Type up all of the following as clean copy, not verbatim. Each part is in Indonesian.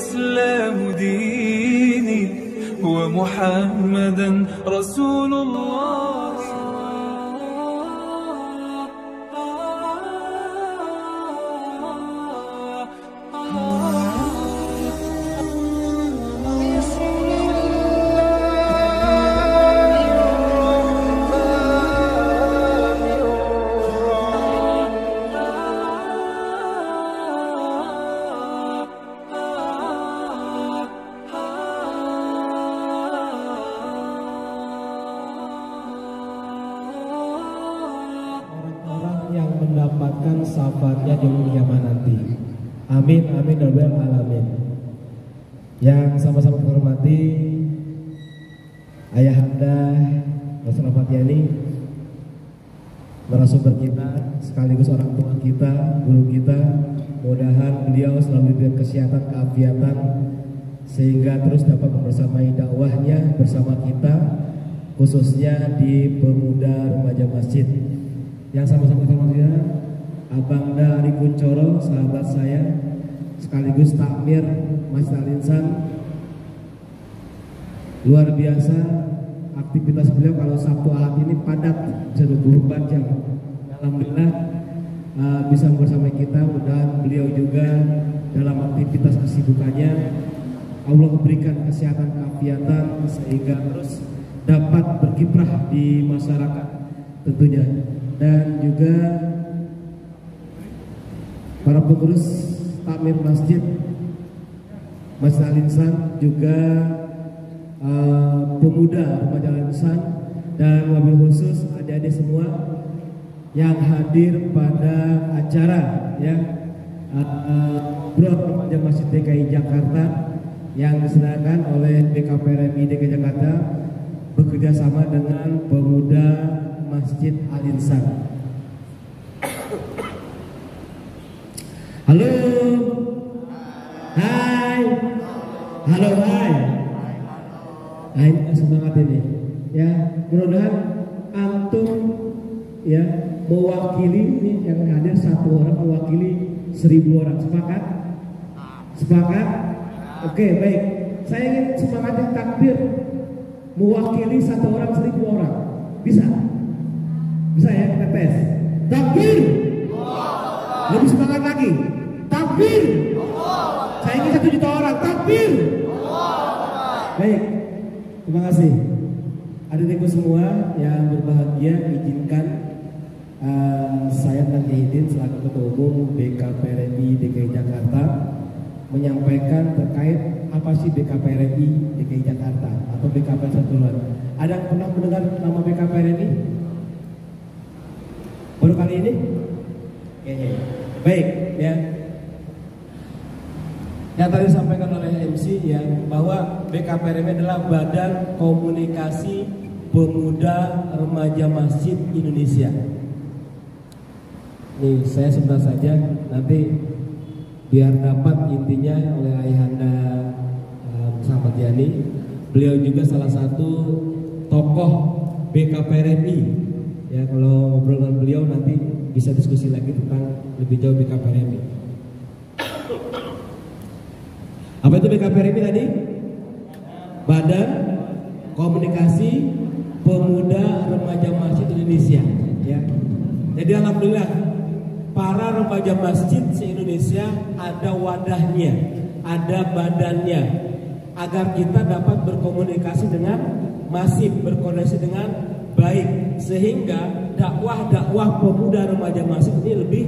والإسلام ديني ومحمدا رسول الله. Mendapatkan syafaatnya di kiamat nanti. Amin amin ya rabbal alamin. Yang sama-sama kita hormati Ayahanda Rasulullah Fatyani, narasumber kita sekaligus orang tua kita, guru kita. Mudah-mudahan beliau selalu diberikan kesehatan, keafiatan sehingga terus dapat membersamai dakwahnya bersama kita, khususnya di pemuda remaja masjid. Yang sama-sama kita hormati Abang Dari Kuncoro, sahabat saya, sekaligus takmir Masjid Al-Insan. Luar biasa aktivitas beliau, kalau Sabtu Ahad ini padat, bisa 24 jam. Alhamdulillah bisa bersama kita. Mudah-mudahan beliau juga dalam aktivitas kesibukannya Allah berikan kesehatan, keafiatan sehingga terus dapat berkiprah di masyarakat tentunya. Dan juga para pengurus takmir masjid Masjid Al-Insan, juga pemuda remaja Al-Insan, dan wabil khusus adik-adik semua yang hadir pada acara ya Bro Remaja Masjid DKI Jakarta yang diselenggarakan oleh BKPRMI DKI Jakarta bekerja sama dengan pemuda Masjid Al-Insan. Halo, hai, halo, hai. Nah ini semangat ini, ya. Mudah-mudahan antum ya mewakili ini yang hadir satu orang mewakili 1000 orang. Sepakat? Sepakat? Oke, baik. Saya ingin semangatnya takbir mewakili satu orang 1000 orang. Bisa? Bisa ya, kita tes. Takbir. Lebih semangat lagi. Takbir. Saya ingin 1 juta orang. Takbir. Baik. Terima kasih. Adik-adikku semua yang berbahagia, izinkan saya Tanjidin selaku Ketua Umum BKPRMI DKI Jakarta menyampaikan terkait apa sih BKPRMI DKI Jakarta atau BKP Satuan. Ada yang pernah mendengar nama BKPRMI? Baru kali ini? Baik ya. Yang tadi disampaikan oleh MC ya, bahwa BKPRMI adalah Badan Komunikasi Pemuda Remaja Masjid Indonesia. Nih saya sebentar saja, nanti biar dapat intinya oleh Ayahanda Sahabat Yani. Beliau juga salah satu tokoh BKPRMI. Ya, kalau ngobrol dengan beliau nanti bisa diskusi lagi tentang lebih jauh BKPRMI. Apa itu BKPRMI tadi? Badan Komunikasi Pemuda Remaja Masjid Indonesia. Ya. Jadi alhamdulillah para remaja masjid se-Indonesia ada wadahnya, ada badannya, agar kita dapat berkomunikasi dengan masif, berkoordinasi dengan baik, sehingga dakwah-dakwah pemuda remaja masjid ini lebih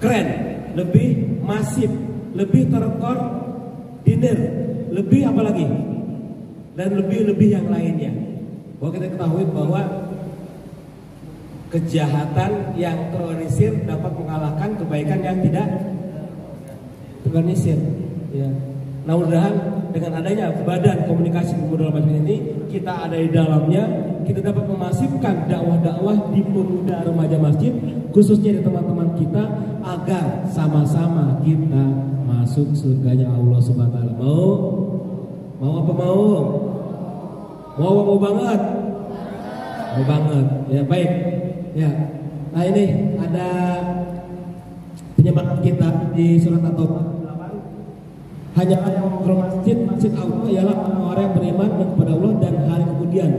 keren, lebih masif, lebih terkoordinir, lebih apa lagi, dan lebih yang lainnya. Bahwa kita ketahui bahwa kejahatan yang terorganisir dapat mengalahkan kebaikan yang tidak terorganisir. Ya. Nah, mudah-mudahan dengan adanya Badan Komunikasi Pemuda Remaja ini, kita ada di dalamnya, kita dapat memasifkan dakwah-dakwah di pemuda remaja masjid, khususnya di teman-teman kita, agar sama-sama kita masuk surganya Allah Subhanahu wa taala. Mau apa mau? Mau banget. Mau banget. Ya, baik. Ya. Nah, ini ada penyemangat kita di surat At-Taubah hanya yang masjid Allah ialah orang yang beriman kepada Allah dan hari kemudian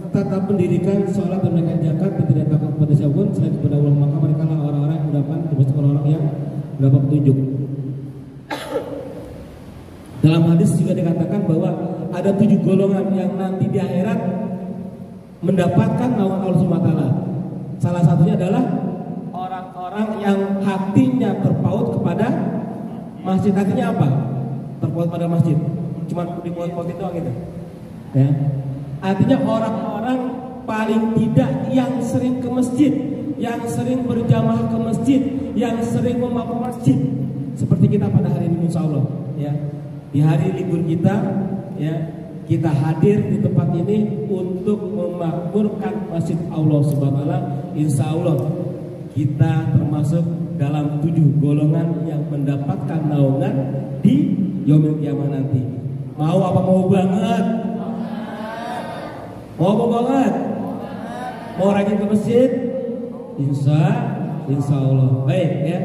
tetap mendirikan sholat dan menunaikan zakat dan tidak takut kepada siapapun selain kepada Allah, maka mereka lah orang-orang yang mendapat termasuk orang-orang yang mendapat petunjuk. Dalam hadis juga dikatakan bahwa ada 7 golongan yang nanti di akhirat mendapatkan naungan Allah SWT. Salah satunya adalah orang-orang yang hatinya terpaut kepada masjid. Hatinya apa? Terpaut pada masjid. Cuma dipaut-pautin doang gitu. Ya. Artinya orang-orang paling tidak yang sering ke masjid, yang sering berjamaah ke masjid, yang sering memakai masjid. Seperti kita pada hari ini insya Allah. Ya. Di hari libur kita, ya, kita hadir di tempat ini untuk memakmurkan masjid Allah Subhanahu wa taala. Insya Allah kita termasuk dalam 7 golongan yang mendapatkan naungan di yaumil kiamah nanti. Mau apa mau banget? Mau apa banget? Mau rajin ke masjid? Insya Allah. Baik ya.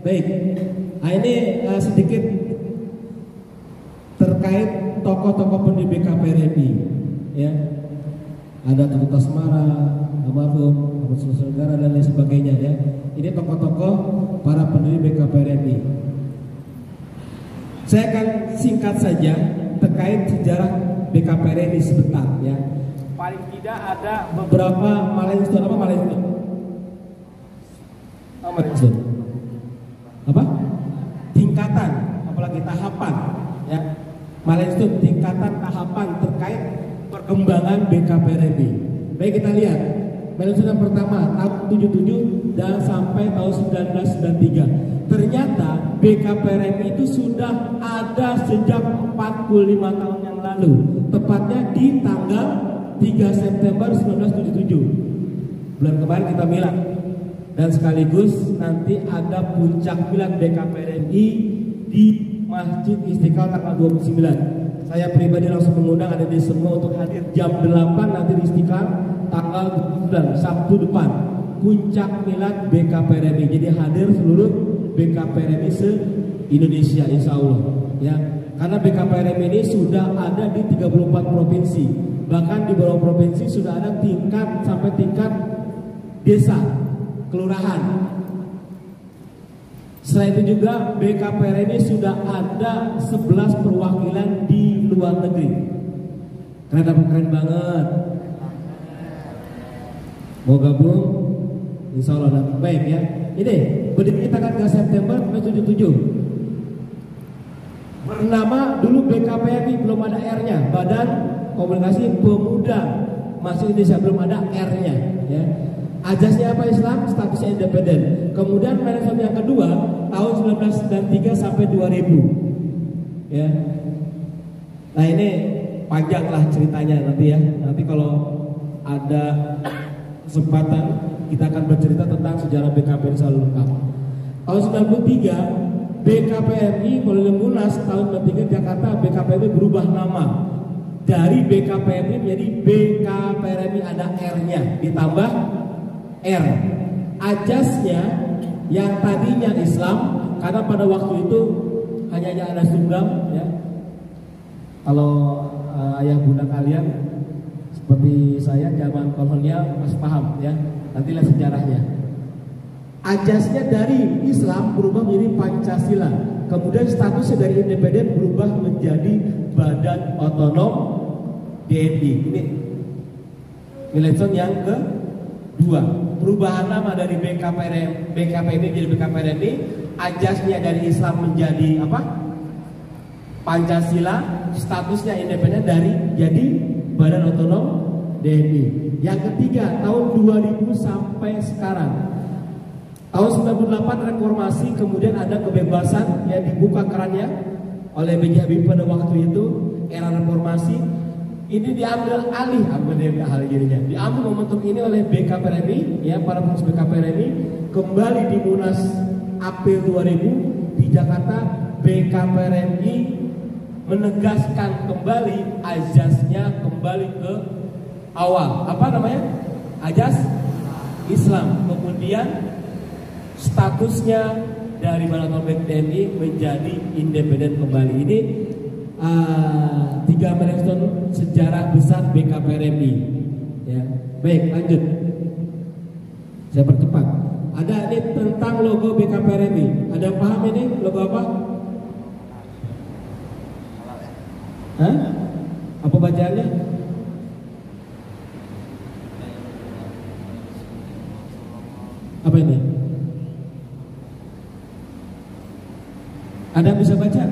Baik. Nah, ini sedikit terkait tokoh-tokoh pendiri BKPRMI, ya. Ada Tutu Tasmara, almarhum, Abu Negara dan lain sebagainya, ya. Ini tokoh-tokoh para pendiri BKPRMI. Saya akan singkat saja terkait sejarah BKPRMI sebentar, ya. Paling tidak ada beberapa milestone. Apa milestone? Apa? Tingkatan, apalagi tahapan, ya. Milestone tingkatan tahapan terkait perkembangan BKPRMI. Baik, kita lihat milestone yang pertama tahun 77 dan sampai tahun 1993. Ternyata BKPRMI itu sudah ada sejak 45 tahun yang lalu, tepatnya di tanggal 3 September 1977. Bulan kemarin kita milad. Dan sekaligus nanti ada puncak milad BKPRMI di Masjid Istiqlal tanggal 29. Saya pribadi langsung mengundang adik semua untuk hadir jam 8 nanti di Istiqlal tanggal 29 Sabtu depan. Puncak milad BKPRMI. Jadi hadir seluruh BKPRMI se-Indonesia insya Allah, ya. Karena BKPRMI ini sudah ada di 34 provinsi. Bahkan di beberapa provinsi sudah ada tingkat sampai tingkat desa, kelurahan. Selain itu juga BKPRMI sudah ada 11 perwakilan di luar negeri. Keren banget. Mau gabung? Insya Allah nanti. Baik ya. Ini berdiri tanggal 3 September 1977. Bernama dulu BKPRMI, belum ada R-nya, Badan Komunikasi Pemuda Masih Indonesia, belum ada R-nya, ya. Ajasnya apa? Islam, statusnya independen. Kemudian manajemen yang kedua tahun 1993 sampai 2000, ya. Nah ini panjang lah ceritanya nanti ya. Nanti kalau ada kesempatan kita akan bercerita tentang sejarah BKPRMI secara lengkap. Tahun 93 BKPRMI melalui Munas tahun 93 Jakarta, BKPRMI berubah nama dari BKPRMI menjadi BKPRMI, ada R-nya ditambah R. Ajasnya yang tadinya Islam, karena pada waktu itu hanya ada tunggal, ya. Kalau ayah bunda kalian seperti saya zaman kolonial masih paham, ya. Nanti lihat sejarahnya. Ajasnya dari Islam berubah menjadi Pancasila. Kemudian statusnya dari independen berubah menjadi Badan Otonom DNI. Ini milestone yang kedua. Perubahan nama dari BKPRMI menjadi BKPRMI. Ajasnya dari Islam menjadi apa? Pancasila. Statusnya independen dari jadi Badan Otonom DNI. Yang ketiga tahun 2000 sampai sekarang. Tahun 98 reformasi, kemudian ada kebebasan yang dibuka kerannya oleh B.J. Habibie pada waktu itu, era reformasi. Ini diambil alih, diambil momentum ini oleh BKPRMI, ya, para pengurus BKPRMI kembali di Munas April 2000 di Jakarta. BKPRMI menegaskan kembali ajasnya kembali ke awal. Apa namanya? Ajas Islam. Kemudian statusnya dari Badan TNI menjadi independen kembali. Ini 3 milestone sejarah besar BKPRMI. Ya, baik, lanjut. Saya percepat. Ada ini tentang logo BKPRMI. Ada yang paham ini logo apa? Hah? Apa bacaannya? Apa ini? Ada yang bisa baca?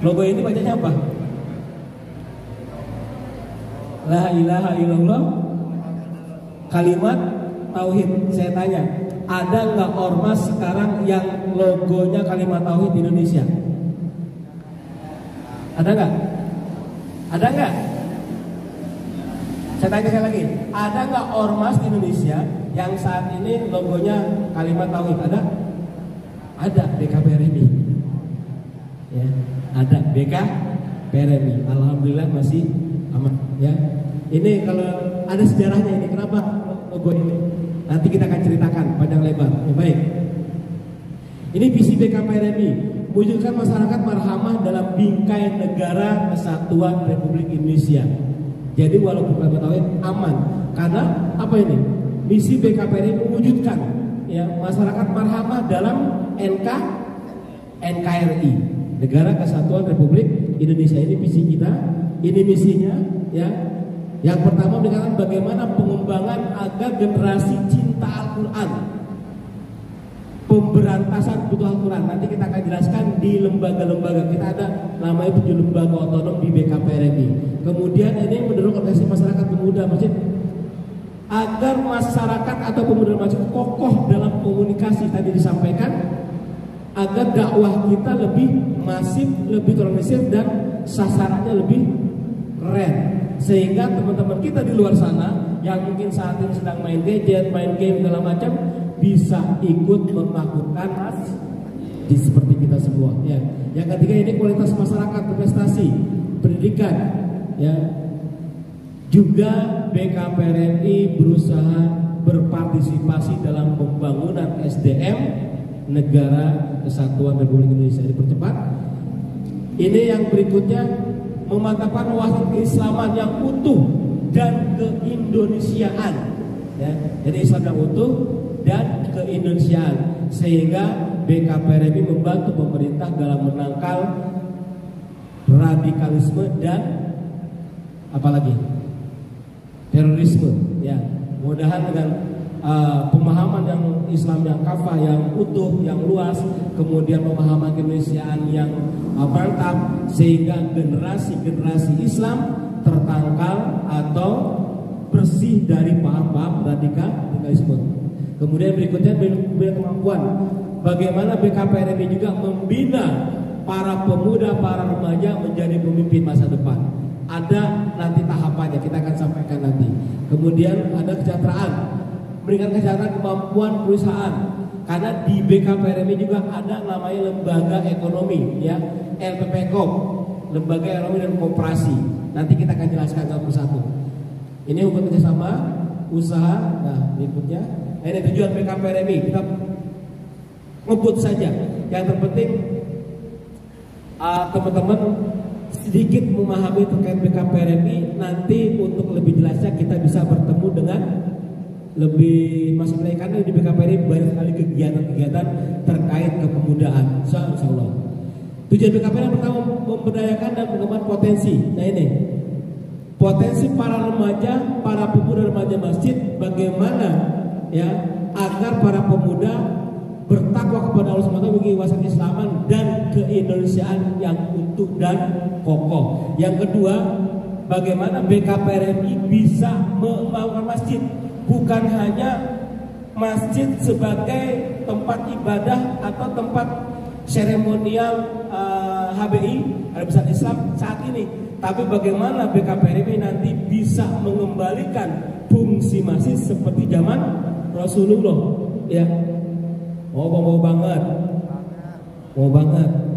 Logo ini bacanya apa? La ilaha illallah, kalimat tauhid. Saya tanya, ada nggak ormas sekarang yang logonya kalimat tauhid di Indonesia? Ada nggak? Ada nggak? Saya tanya sekali lagi, ada nggak ormas di Indonesia yang saat ini logonya kalimat tauhid? Ada? Ada, BKPRMI. Ya, ada BKPRMI. Alhamdulillah masih aman. Ya, ini kalau ada sejarahnya ini, kenapa logo ini? Nanti kita akan ceritakan panjang lebar. Ya, baik. Ini visi BKPRMI, mewujudkan masyarakat marhamah dalam bingkai negara kesatuan Republik Indonesia. Jadi walaupun kalimat tauhid aman, karena apa ini? Misi BKPRMI mewujudkan ya masyarakat marhamah dalam NKRI, Negara Kesatuan Republik Indonesia. Ini visi kita, ini misinya ya. Yang pertama mengatakan bagaimana pengembangan agar generasi cinta Al-Quran, pemberantasan kebutuhan Al-Quran. Nanti kita akan jelaskan di lembaga-lembaga. Kita ada namanya 7 lembaga otonom di BKPRMI. Kemudian ini mendorong organisasi masyarakat pemuda masjid agar masyarakat atau pemuda masjid kokoh dalam komunikasi. Tadi disampaikan agar dakwah kita lebih masif, lebih terorganisir dan sasarannya lebih keren, sehingga teman-teman kita di luar sana yang mungkin saat ini sedang main gadget, main game segala macam bisa ikut memakmurkan di seperti kita semua. Ya. Yang ketiga ini kualitas masyarakat berprestasi, pendidikan. Ya. Juga BKPRMI berusaha berpartisipasi dalam pembangunan SDM Negara Kesatuan Republik Indonesia. Dipercepat. Ini yang berikutnya memantapkan wawasan keislaman yang utuh dan keindonesiaan. Ya. Jadi Islam yang utuh dan keindonesiaan, sehingga BKPRMI membantu pemerintah dalam menangkal radikalisme dan apalagi terorisme. Ya, mudah-mudahan dengan pemahaman yang Islam yang kafah, yang utuh, yang luas, kemudian pemahaman keindonesiaan yang mantap, sehingga generasi Islam tertangkal atau bersih dari paham-paham radikalisme. Kemudian berikutnya kemampuan bagaimana BKPRMI juga membina para pemuda, para remaja menjadi pemimpin masa depan. Ada nanti tahapannya, kita akan sampaikan nanti. Kemudian ada kesejahteraan, meningkatkan kesejahteraan kemampuan perusahaan. Karena di BKPRMI juga ada namanya lembaga ekonomi, ya, LPPKOP, lembaga ekonomi dan koperasi. Nanti kita akan jelaskan satu persatu. Ini hubungan kerjasama, usaha. Nah, berikutnya. Ini tujuan BKPRMI, kita ngebut saja. Yang terpenting teman-teman sedikit memahami terkait BKPRMI. Nanti untuk lebih jelasnya kita bisa bertemu dengan lebih masuk lagi, karena di BKPRMI banyak sekali kegiatan-kegiatan terkait kepemudaan. Insya Allah. Tujuan BKPRMI pertama memberdayakan dan mengembangkan potensi. Nah ini potensi para remaja, para pemuda remaja masjid, bagaimana ya agar para pemuda bertakwa kepada Allah SWT, memiliki wawasan keislaman dan keindonesiaan yang utuh dan kokoh. Yang kedua, bagaimana BKPRMI bisa membangun masjid, bukan hanya masjid sebagai tempat ibadah atau tempat seremonial HBI Hari Besar Islam saat ini, tapi bagaimana BKPRMI nanti bisa mengembalikan fungsi masjid seperti zaman Rasulullah, ya. Mau banget.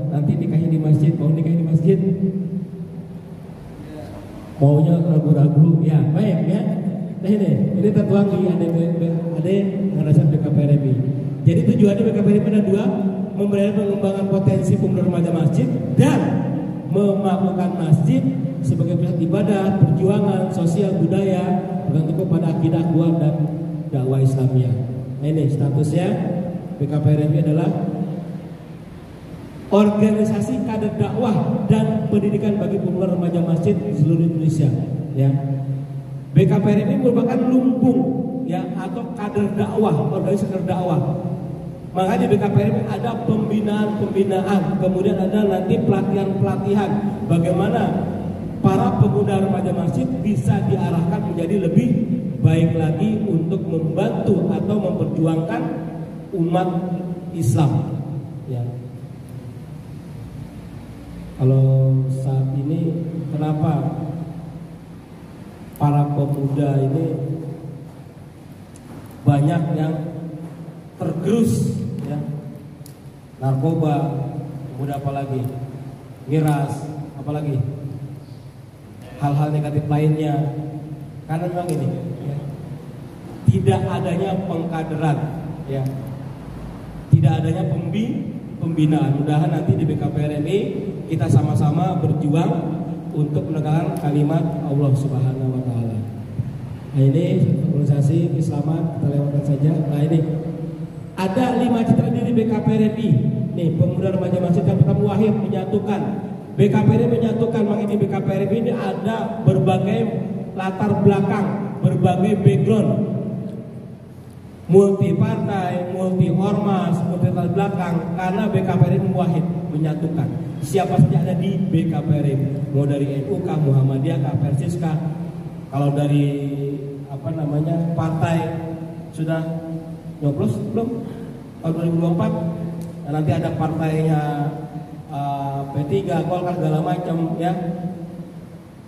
Nanti nikahnya di masjid, mau nikahnya di masjid. Maunya ragu-ragu, ya baik ya. Nah ini tertuang di ada ini ngerasain BKPRMI. Jadi tujuannya BKPRMI ada dua, memberikan pengembangan potensi pemuda remaja masjid dan memakmurkan masjid sebagai pusat ibadah, perjuangan, sosial, budaya, bergantung kepada akidah kuat dan dakwah Islamiyah. Nah ini statusnya BKPRMI adalah organisasi kader dakwah dan pendidikan bagi pemuda remaja masjid di seluruh Indonesia. Ya, BKPRMI merupakan lumbung ya atau kader dakwah, organisasi kader dakwah. Maka di BKPRMI ada pembinaan, kemudian ada nanti pelatihan, bagaimana para pemuda remaja masjid bisa diarahkan menjadi lebih baik lagi untuk membantu atau memperjuangkan umat Islam. Ya. Kalau saat ini kenapa para pemuda ini banyak yang tergerus ya, narkoba, kemudian apalagi miras, apalagi hal-hal negatif lainnya, karena memang ini ya, tidak adanya pengkaderan ya, tidak adanya pembinaan. Mudahan nanti di BKPRMI kita sama-sama berjuang untuk menegakkan kalimat Allah Subhanahu wa taala. Nah ini organisasi keislaman kita lewatkan saja. Nah ini ada 5 citra diri BKPRMI. Nih pemuda remaja masjid yang pertama wahid menyatukan. BKPRMI menyatukan, makanya di BKPRMI ini ada berbagai latar belakang, berbagai background, multi partai, multi ormas, multi latar belakang, karena BKPRMI wahid menyatukan. Siapa saja ada di BKPRMI, mau dari NU kah, Muhammadiyah kah, Persis kah. Kalau dari partai sudah nyoblos belum? Tahun 2024 dan nanti ada partainya P3, Golkar segala macam ya.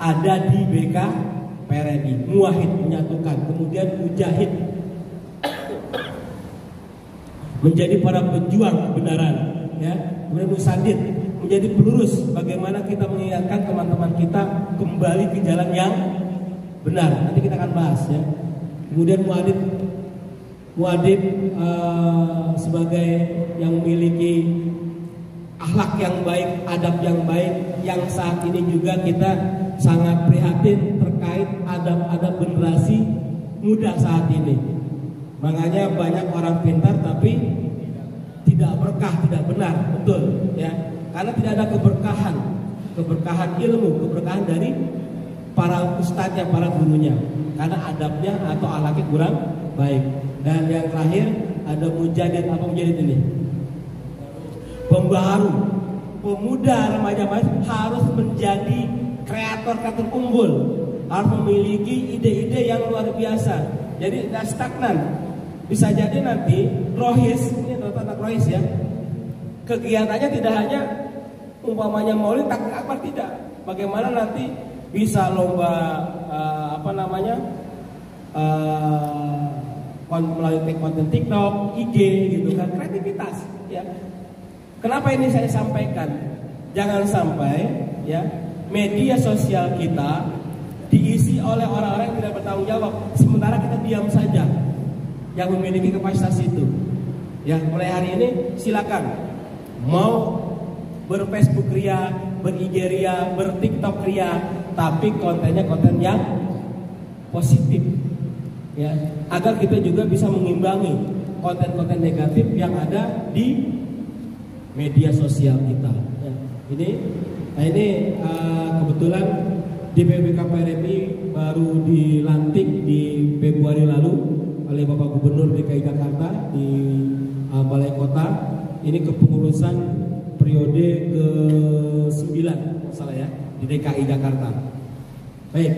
Ada di BKPRMI, muwahid menyatukan, kemudian mujahid menjadi para pejuang kebenaran ya, kemudian musadid menjadi pelurus bagaimana kita mengingatkan teman-teman kita kembali ke jalan yang benar. Nanti kita akan bahas ya. Kemudian muadib sebagai yang memiliki akhlak yang baik, adab yang baik, yang saat ini juga kita sangat prihatin terkait adab-adab generasi muda saat ini. Makanya banyak orang pintar tapi tidak berkah, tidak benar, betul ya. Karena tidak ada keberkahan ilmu, keberkahan dari para ustadznya, para gurunya. Karena adabnya atau akhlaknya kurang baik. Dan yang terakhir ada mujadid. Apa mujadid ini? Pembaharu. Pemuda remaja harus menjadi kreator unggul, harus memiliki ide-ide yang luar biasa. Jadi tidak stagnan. Bisa jadi nanti rohis, ini anak rohis ya, kegiatannya tidak hanya umpamanya maulid takbir akbar, tidak. Bagaimana nanti bisa lomba melalui konten TikTok, IG gitu kan, kreativitas ya. Kenapa ini saya sampaikan? Jangan sampai ya media sosial kita diisi oleh orang-orang yang tidak bertanggung jawab, sementara kita diam saja. Yang memiliki kapasitas itu ya, mulai hari ini silakan mau berFacebook ria, ber-IG ria, ber-TikTok ria, tapi kontennya konten yang positif ya, agar kita juga bisa mengimbangi konten-konten negatif yang ada di media sosial kita ya. Ini kebetulan di BKPRMI baru dilantik di Februari lalu oleh Bapak Gubernur DKI Jakarta di Balai Kota. Ini kepengurusan periode ke-9 salah ya di DKI Jakarta. Baik.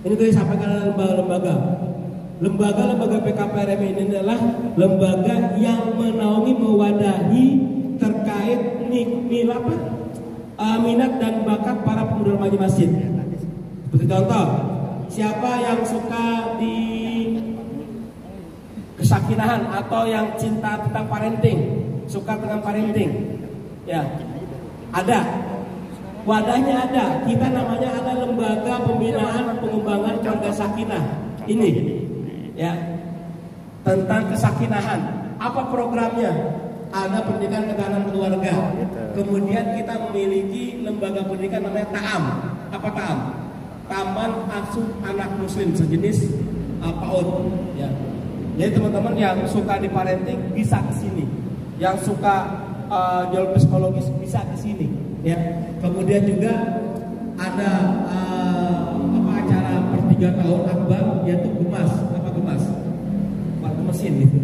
Ini tadi sampaikan lembaga BKPRMI ini adalah lembaga yang menaungi, mewadahi terkait minat dan bakat para pemuda remaja masjid. Seperti contoh, siapa yang suka di kesakinahan atau yang cinta tentang parenting, suka dengan parenting ya, ada wadahnya, ada. Kita namanya ada lembaga pembinaan pengembangan keluarga sakinah ini ya. tentang kesakinahan. Apa programnya? Ada pendidikan ketahanan keluarga. Kemudian kita memiliki lembaga pendidikan namanya TAAM. Apa TAAM? Taman Asuh Anak Muslim, sejenis PAUD. Ya. Jadi teman-teman yang suka di parenting bisa ke sini. Yang suka jalur psikologis bisa ke sini. Ya. Kemudian juga ada acara per 3 tahun akbar, yaitu gemas. Apa gemas? Pak mesin gitu.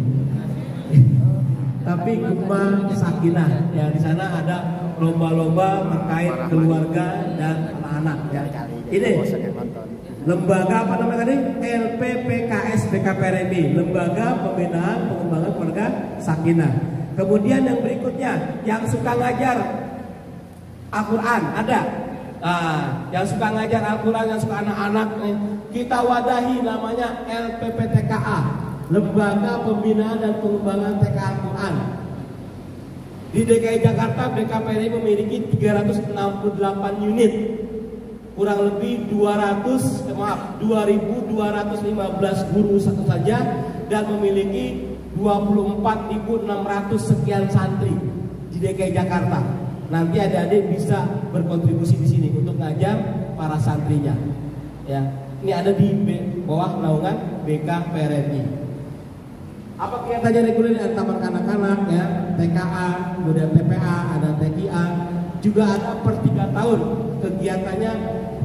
Tapi Gema Sakinah, ya di sana ada lomba-lomba terkait keluarga dan anak-anak. Ya. Ini lembaga apa namanya tadi? LPPKS BKPRMI, Lembaga Pembinaan Pengembangan Keluarga Sakinah. Kemudian yang berikutnya, yang suka ngajar Al-Quran ada. Nah, yang suka ngajar Al-Quran, yang suka anak-anak, kita wadahi namanya LPPTKA. Lembaga Pembinaan dan Pengembangan TK Al-Quran. Di DKI Jakarta BKPRI memiliki 368 unit, kurang lebih 2.215 guru satu saja, dan memiliki 24.600 sekian santri di DKI Jakarta. Nanti adik-adik bisa berkontribusi di sini untuk ngajar para santrinya. Ya, ini ada di bawah naungan BKPRI. Apa kegiatannya reguler? Ada taman kanak-kanak, ya, TKA, kemudian TPA, ada TKA, juga ada per 3 tahun kegiatannya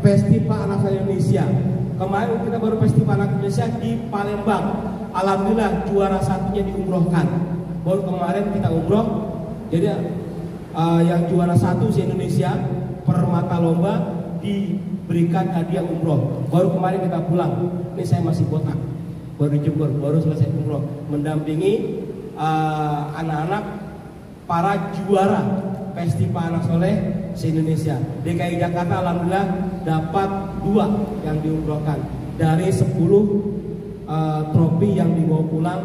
Festival Anak Indonesia. Kemarin kita baru Festival Anak Indonesia di Palembang. Alhamdulillah juara satunya diumrohkan. Baru kemarin kita umroh. Jadi yang juara satu di Indonesia per mata lomba diberikan hadiah umroh. Baru kemarin kita pulang. Ini saya masih botak, baru jemur, baru selesai umroh, mendampingi anak-anak para juara Festival Anak Soleh se-Indonesia. DKI Jakarta alhamdulillah dapat 2 yang diumrohkan dari 10 trofi yang dibawa pulang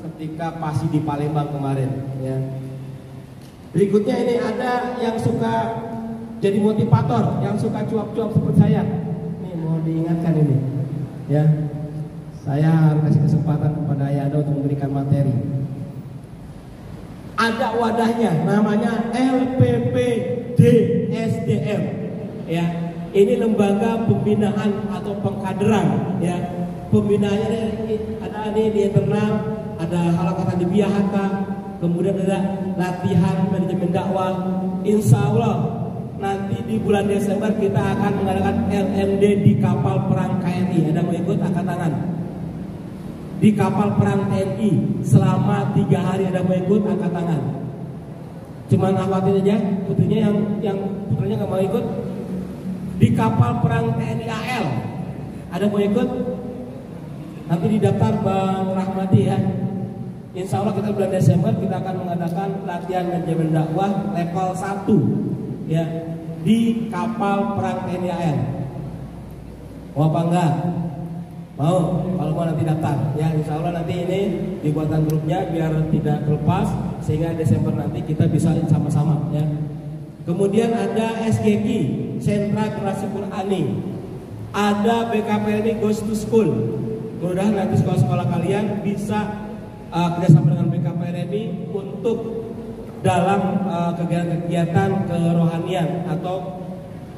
ketika pasi di Palembang kemarin. Ya. Berikutnya ini ada yang suka jadi motivator, yang suka cuap-cuap seperti saya. Ini mau diingatkan ini, ya. Saya harus kasih kesempatan kepada Ayah Anda untuk memberikan materi. Ada wadahnya, namanya LPPDSDM. Ya, ini lembaga pembinaan atau pengkaderan. Ya, pembinaannya ada di internal, ada halaqah tadbiyah hatta, kemudian ada latihan manajemen dakwah. Insya Allah nanti di bulan Desember kita akan mengadakan LMD di kapal perang KRI. Ada mau ikut angkat tangan? Di kapal perang TNI selama 3 hari, ada mau ikut angkat tangan. Cuman Ahwatin aja, putrinya yang putrinya nggak mau ikut. Di kapal perang TNI AL, ada mau ikut? Nanti didaftar Bang Rahmati ya. Insya Allah kita bulan Desember kita akan mengadakan latihan manajemen dakwah level 1 ya di kapal perang TNI AL. Mau apa enggak? Mau, kalau mau nanti daftar ya, insya Allah nanti ini dibuatkan grupnya biar tidak terlepas, sehingga Desember nanti kita bisa sama-sama ya. Kemudian ada SGQ, Sentra Generasi Qurani, ada BKPRI Goes to School. Mudah nanti sekolah-sekolah kalian bisa kerjasama dengan BKPRI untuk dalam kegiatan-kegiatan kerohanian atau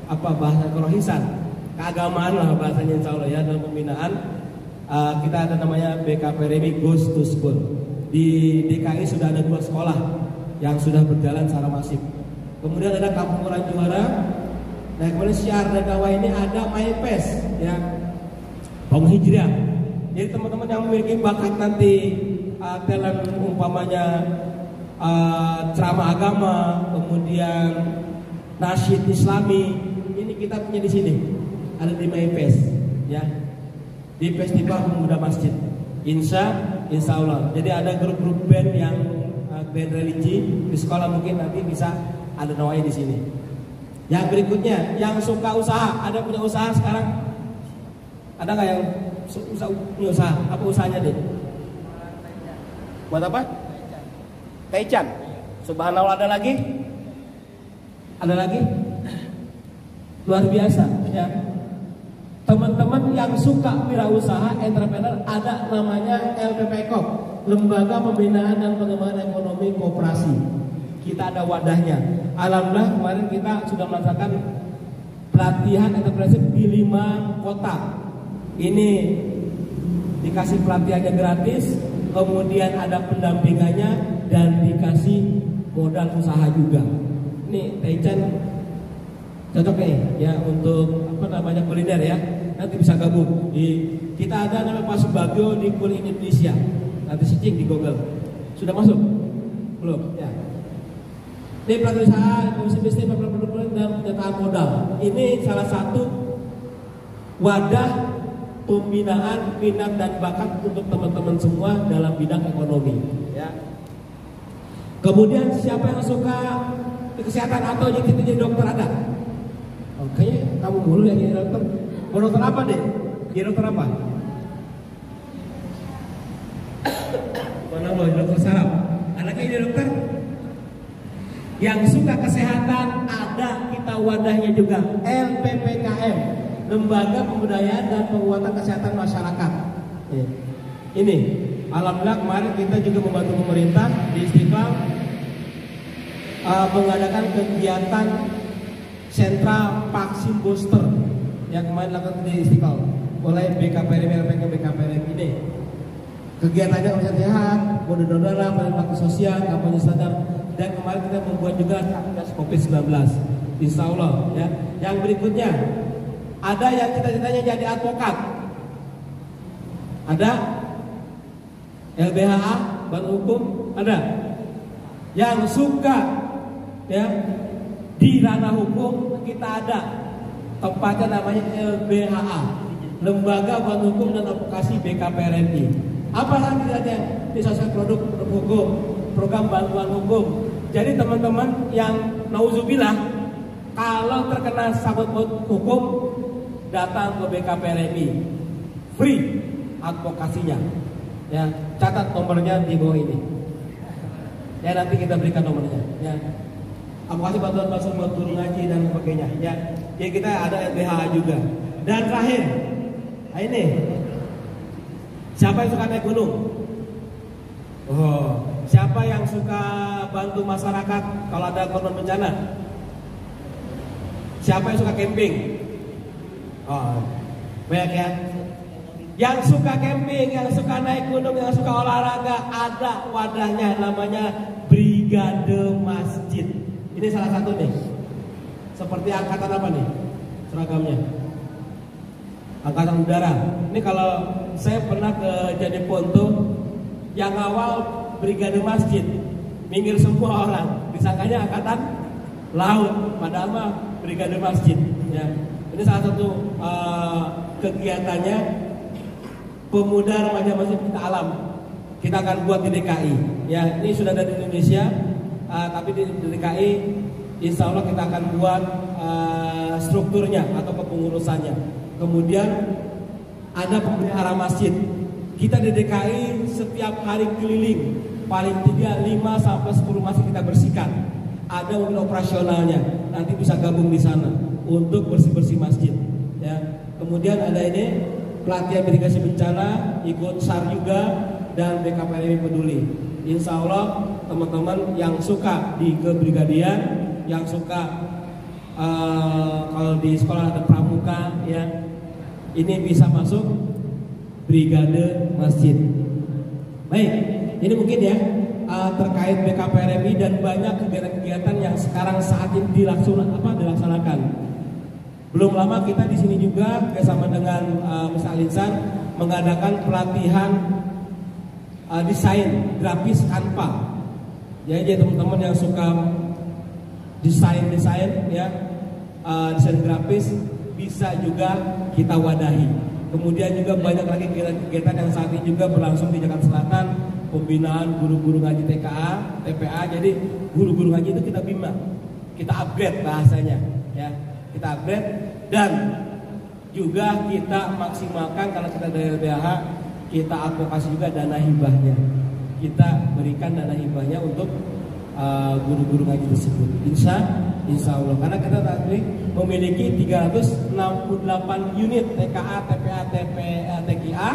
apa bahasa kerohisan, keagamaan lah bahasanya insya Allah ya, dalam pembinaan. Kita ada namanya BKPRI Goes to School. Di DKI sudah ada 2 sekolah yang sudah berjalan secara masif. Kemudian ada Kampung Quran Juara. Nah kemudian syiar dan dakwah ini ada MyPes ya, Bangun Hijriah. Jadi teman-teman yang memiliki bakat nanti talent umpamanya ceramah agama, kemudian nasyid Islami, ini kita punya di sini. Ada di MyPes ya, di Festival Pemuda Masjid. Insya Allah. Jadi ada grup-grup band yang band religi di sekolah, mungkin nanti bisa ada nawanya di sini. Yang berikutnya, yang suka usaha, ada punya usaha sekarang? Ada nggak yang punya usaha? Apa usahanya deh? Buat apa? Taichan. Subhanallah, ada lagi? Ada lagi? Luar biasa ya. Teman-teman yang suka wirausaha, entrepreneur, ada namanya LPPKOP, Lembaga Pembinaan dan Pengembangan Ekonomi Koperasi. Kita ada wadahnya. Alhamdulillah kemarin kita sudah melaksanakan pelatihan entrepreneurship di 5 kota. Ini dikasih pelatihannya gratis, kemudian ada pendampingannya dan dikasih modal usaha juga. Ini Taichan cocok nih ya untuk kuliner ya. Nanti bisa gabung. Kita ada namanya Pak Subagio di Kulit Indonesia. Nanti searching di Google. Sudah masuk? Belum? Ya. Ini pelaku usaha, komisi bisnis, produk dan penyataan modal. Ini salah satu wadah pembinaan minat dan bakat untuk teman-teman semua dalam bidang ekonomi. Ya. Kemudian siapa yang suka kesehatan atau yang jadi dokter ada? Oke, kamu mulu yang jadi dokter. Mau dokter apa deh? Jadi dokter apa? Mana lo dokter saraf? Anaknya jadi dokter? Yang suka kesehatan ada, kita wadahnya juga. LPPKM, Lembaga Pemberdayaan dan Penguatan Kesehatan Masyarakat. Ini, alhamdulillah kemarin kita juga membantu pemerintah di Istiqlal mengadakan kegiatan sentra vaksin booster yang kemarin dilakukan di Istiqlal oleh BKPRM, BKPRM ini. Kegiatannya usaha sehat, kode donor, bakti sosial, kampanye sadar, dan kemarin kita membuat juga Satgas COVID-19. Insya Allah ya. Yang berikutnya ada yang cita-citanya jadi advokat, ada LBHA, Bank Hukum, ada yang suka ya di ranah hukum, kita ada tempatnya namanya LBHA, Lembaga Bank Hukum dan Advokasi BKPRMI. Apa lagi saja di sosial produk hukum, program bantuan hukum. Jadi teman-teman yang nauzubillah kalau terkena sabot hukum datang ke BKPRMI, free advokasinya. Ya, catat nomornya di bawah ini. Ya, nanti kita berikan nomornya. Ya, advokasi bantuan buat guru ngaji dan sebagainya. Ya, kita ada LBH juga. Dan terakhir, ini siapa yang suka naik gunung? Oh, siapa yang suka bantu masyarakat kalau ada korban bencana? Siapa yang suka camping? Oh, banyak ya. Yang suka camping, yang suka naik gunung, yang suka olahraga, ada wadahnya namanya Brigade Masjid. Ini salah satu nih. Seperti angkatan apa nih seragamnya? Angkatan Udara. Ini kalau saya pernah ke Jeneponto, yang awal Brigade Masjid, minggir semua orang, disangkanya Angkatan Laut, padahal mah Brigade Masjid. Ya. Ini salah satu kegiatannya. Pemuda Remaja Masjid Cinta Alam kita akan buat di DKI. Ya, ini sudah ada di Indonesia, tapi di DKI Insya Allah kita akan buat strukturnya atau kepengurusannya. Kemudian ada pemelihara masjid. Kita di DKI setiap hari keliling, paling tidak 5 sampai 10 masjid kita bersihkan. Ada mobil operasionalnya, nanti bisa gabung di sana untuk bersih-bersih masjid. Ya. Kemudian ada ini pelatihan mitigasi bencana, ikut SAR juga, dan BKPRMI peduli. Insya Allah teman-teman yang suka di kebrigadian, yang suka kalau di sekolah ada pramuka, ya, ini bisa masuk Brigade Masjid. Baik, ini mungkin ya terkait BKPRMI dan banyak kegiatan-kegiatan yang sekarang saat ini dilaksanakan. Belum lama kita di sini juga bersama dengan Mr. Alinsan mengadakan pelatihan desain grafis Canva. Jadi teman-teman yang suka desain ya, desain grafis bisa juga kita wadahi. Kemudian juga banyak lagi kegiatan yang saat ini juga berlangsung di Jakarta Selatan, pembinaan guru-guru ngaji TKA, TPA. Jadi guru-guru ngaji itu kita bina, kita upgrade bahasanya, ya. Kita upgrade dan juga kita maksimalkan kalau kita dari LBH, kita advokasi juga dana hibahnya. Kita berikan dana hibahnya untuk guru-guru ngaji tersebut. Insya Allah. Karena kita tadi memiliki 368 unit TKA, TPA, TPA, TKA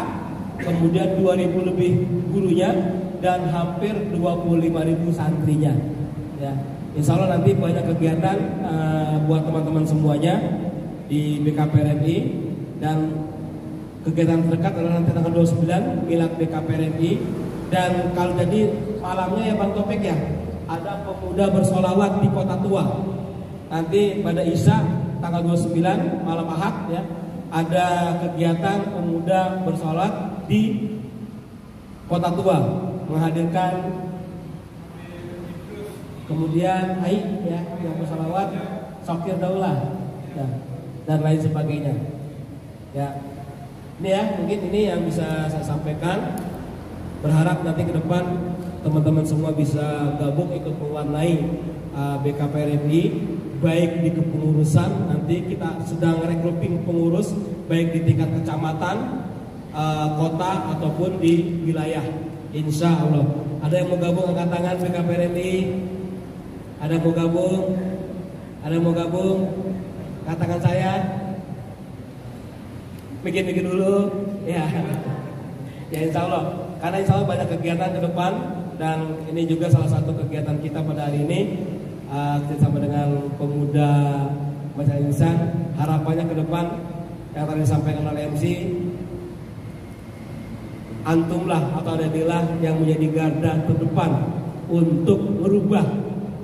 kemudian 2.000 lebih gurunya, dan hampir 25.000 santrinya. Ya, insya Allah nanti banyak kegiatan buat teman-teman semuanya di BKPRMI, dan kegiatan terdekat adalah nanti tanggal 29 milad BKPRMI. Dan kalau jadi malamnya ya Bang Topik ya, ada pemuda bersolawat di Kota Tua. Nanti pada Isya tanggal 29 malam Ahad ya, ada kegiatan pemuda bersolawat di Kota Tua, menghadirkan kemudian Aik ya yang bersolawat, Sokir Daulah ya, dan lain sebagainya. Ya, ini ya mungkin ini yang bisa saya sampaikan. Berharap nanti ke depan teman-teman semua bisa gabung ikut mewarnai BKPRMI, baik di kepengurusan. Nanti kita sedang rekrutmen pengurus baik di tingkat kecamatan, kota ataupun di wilayah. Insya Allah. Ada yang mau gabung, angkat tangan BKPRMI? Ada yang mau gabung? Ada yang mau gabung? Katakan saya. Bikin dulu. Ya. Ya Insya Allah. Karena insya Allah banyak kegiatan ke depan, dan ini juga salah satu kegiatan kita pada hari ini bersama dengan pemuda masyarakat insan. Harapannya ke depan yang tadi disampaikan oleh MC, antumlah atau adadilah yang menjadi garda terdepan untuk merubah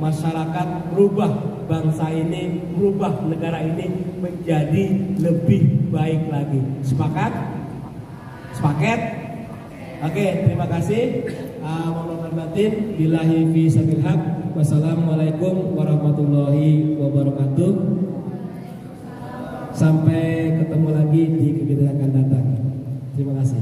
masyarakat, merubah bangsa ini, merubah negara ini menjadi lebih baik lagi. Sepakat? Sepaket? Oke, terima kasih. Mohon batin. Billahi fi sabil haq. Wassalamualaikum warahmatullahi wabarakatuh. Sampai ketemu lagi di kegiatan yang akan datang. Terima kasih.